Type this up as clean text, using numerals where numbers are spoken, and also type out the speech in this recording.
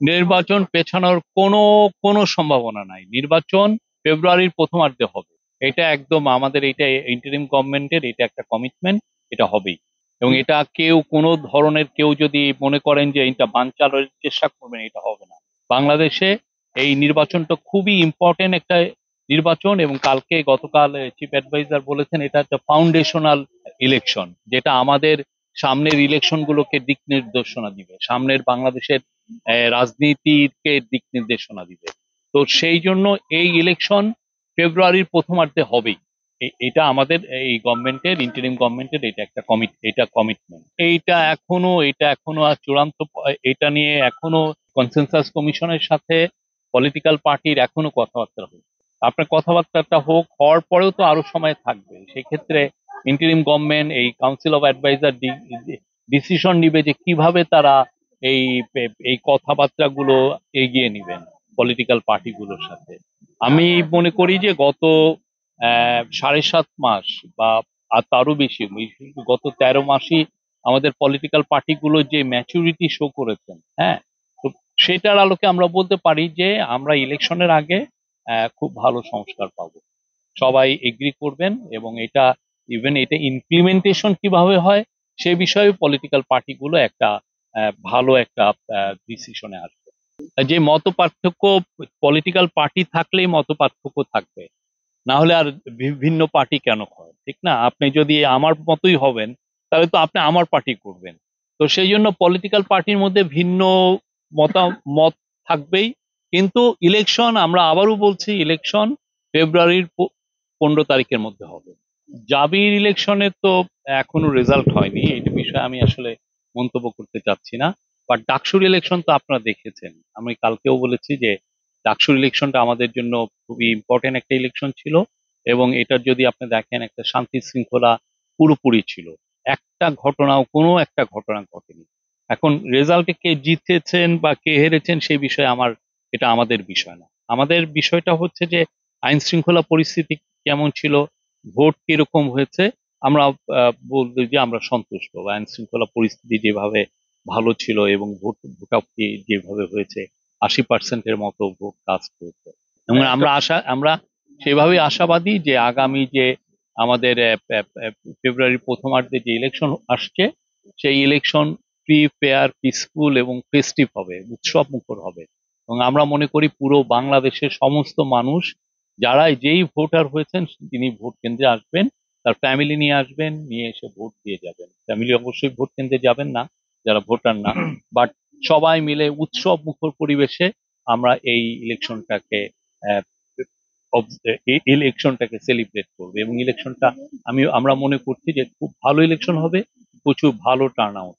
নির্বাচন পেছানোর কোনো কোনো সম্ভাবনা নাই। নির্বাচন ফেব্রুয়ারির প্রথমার্ধে হবে। এটা একদম আমাদের, এটা ইন্টারিম গভর্নমেন্টের এটা একটা কমিটমেন্ট, এটা হবেই। এবং এটা কেউ কোনো ধরনের কেউ যদি মনে করেন যে এটা বানচালের চেষ্টা করবেন, এটা হবে না। বাংলাদেশে এই নির্বাচনটা খুবই ইম্পর্টেন্ট একটা নির্বাচন, এবং গতকাল চিফ অ্যাডভাইজার বলেছেন এটা একটা ফাউন্ডেশনাল ইলেকশন, যেটা আমাদের সামনের ইলেকশন গুলোকে দিক নির্দেশনা দিবে, সামনের বাংলাদেশের রাজনীতিকে দিক নির্দেশনা দিবে। তো সেই জন্য এই ইলেকশন ফেব্রুয়ারির প্রথমার্ধে হবেই। এটা আমাদের এই গভর্নমেন্টের, ইন্টারিম গভর্নমেন্টের এটা একটা কমিটমেন্ট। এটা এখনো আর চূড়ান্ত এটা নিয়ে এখনো কনসেনসাস কমিশনের সাথে পলিটিক্যাল পার্টির এখনো কথাবার্তা হচ্ছে। আপনার কথাবার্তাটা হওয়ার পরেও তো আরো সময় থাকবে। সেই ক্ষেত্রে ইন্টারিম গভর্নমেন্ট এই কাউন্সিল অফ অ্যাডভাইজার ডিসিশন নিবে যে কিভাবে তারা এই এই কথাবার্তাগুলো এগিয়ে নেবেন পলিটিক্যাল পার্টিগুলোর সাথে। আমি মনে করি যে গত 7.5 মাস বা আর তারও বেশি, গত 13 মাসই আমাদের পলিটিক্যাল পার্টিগুলো যে ম্যাচুরিটি শো করেছেন, হ্যাঁ, তো সেটার আলোকে আমরা বলতে পারি যে আমরা ইলেকশনের আগে খুব ভালো সংস্কার পাবো। সবাই এগ্রি করবেন, এবং এটা ইমপ্লিমেন্টেশন কিভাবে হয় সে বিষয়ে পলিটিক্যাল পার্টিগুলো একটা ভালো একটা ডিসিশনে আসবে। যে মত পার্থক্য, পলিটিক্যাল পার্টি থাকলেই মত পার্থক্য থাকবে, না হলে আর বিভিন্ন পার্টি কেন হয়, ঠিক না? আপনি যদি আমার মতোই হবেন, তাহলে তো আপনি আমার পার্টি করবেন। তো সেই জন্য পলিটিক্যাল পার্টির মধ্যে ভিন্ন মতামত থাকবেই। কিন্তু ইলেকশন, আমরা আবারও বলছি, ইলেকশন ফেব্রুয়ারির 15 তারিখের মধ্যে হবে। জাবির ইলেকশনের তো এখনো রেজাল্ট হয়নি, এই বিষয়ে আমি আসলে মন্তব্য করতে চাচ্ছি না। বাট ডাকসুর ইলেকশন তো আপনারা দেখেছেন, আমি কালকেও বলেছি যে ডাকসুর ইলেকশনটা আমাদের জন্য খুবই ইম্পর্টেন্ট একটা ইলেকশন ছিল, এবং এটার যদি আপনি দেখেন একটা শান্তি শৃঙ্খলা পুরোপুরি ছিল। কোনো একটা ঘটনা ঘটেনি। এখন রেজাল্টে কে জিতেছেন বা কে হেরেছেন সেই বিষয়ে এটা আমাদের বিষয় না। আমাদের বিষয়টা হচ্ছে যে আইন শৃঙ্খলা পরিস্থিতি কেমন ছিল, ভোট কিরকম হয়েছে। আমরা বলতে যে আমরা সন্তুষ্ট, বা আইন শৃঙ্খলা পরিস্থিতি যেভাবে ভালো ছিল এবং ভোটাভুটি যেভাবে হয়েছে, 80% মতো ভোট কাস্ট হয়েছে। এবং আমরা সেভাবেই আশাবাদী যে আগামী যে আমাদের ফেব্রুয়ারির প্রথমার্ধে যে ইলেকশন আসছে, সেই ইলেকশন ফ্রি, ফেয়ার, পিসফুল এবং ফেস্টিভ হবে, উৎসব মুখর হবে। এবং আমরা মনে করি পুরো বাংলাদেশের সমস্ত মানুষ, যেই ভোটার হয়েছেন তিনি ভোট কেন্দ্রে আসবেন, তার ফ্যামিলি নিয়ে আসবেন, নিয়ে এসে ভোট দিয়ে যাবেন। ফ্যামিলি অবশ্যই ভোট কেন্দ্রে যাবেন না, যারা ভোটার না, বাট সবাই মিলে উৎসব মুখর পরিবেশে আমরা এই আহ, ইলেকশনটাকে সেলিব্রেট করবে, এবং আমরা মনে করছি যে খুব ভালো ইলেকশন হবে, প্রচুর ভালো টার্ন আউট।